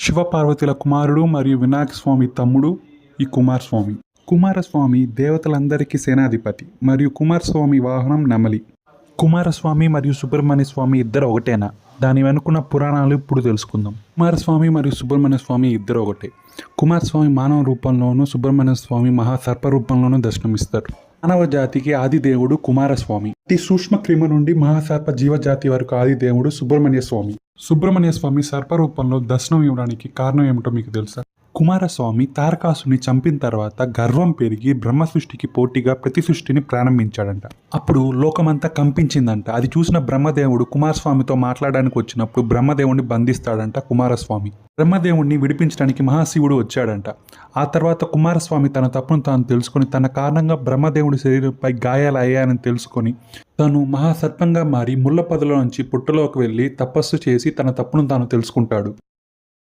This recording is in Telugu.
శివపార్వతుల కుమారుడు మరియు వినాయక స్వామి తమ్ముడు ఈ కుమారస్వామి. కుమారస్వామి దేవతలందరికీ సేనాధిపతి మరియు కుమారస్వామి వాహనం నెమలి. కుమారస్వామి మరియు సుబ్రహ్మణ్య స్వామి ఇద్దరు ఒకటేనా? దాని వెనుకున్న పురాణాలు ఇప్పుడు తెలుసుకుందాం. కుమారస్వామి మరియు సుబ్రహ్మణ్య స్వామి ఇద్దరు ఒకటే. కుమారస్వామి మానవ రూపంలోనూ సుబ్రహ్మణ్య స్వామి మహాసర్ప రూపంలోనూ దర్శనమిస్తారు. మానవ జాతికి ఆది దేవుడు కుమారస్వామి. అతి సూక్ష్మ క్రిమి నుండి మహాసర్ప జీవజాతి వరకు ఆది దేవుడు సుబ్రహ్మణ్య స్వామి. సుబ్రహ్మణ్య స్వామి సర్పరూపంలో దర్శనం ఇవ్వడానికి కారణం ఏమిటో మీకు తెలుసా? కుమారస్వామి తారకాసుని చంపిన తర్వాత గర్వం పెరిగి బ్రహ్మ సృష్టికి పోటీగా ప్రతి సృష్టిని ప్రారంభించాడంట. అప్పుడు లోకమంతా కంపించిందంట. అది చూసిన బ్రహ్మదేవుడు కుమారస్వామితో మాట్లాడడానికి వచ్చినప్పుడు బ్రహ్మదేవుడిని బంధిస్తాడంట కుమారస్వామి. బ్రహ్మదేవుడిని విడిపించడానికి మహాశివుడు వచ్చాడంట. ఆ తర్వాత కుమారస్వామి తన తప్పును తాను తెలుసుకొని తన కారణంగా బ్రహ్మదేవుడి శరీరంపై గాయాలు అయ్యాయని తెలుసుకొని తను మహాసర్పంగా మారి ముళ్ళ పొదల నుంచి పుట్టలోకి వెళ్ళి తపస్సు చేసి తన తప్పును తాను తెలుసుకుంటాడు.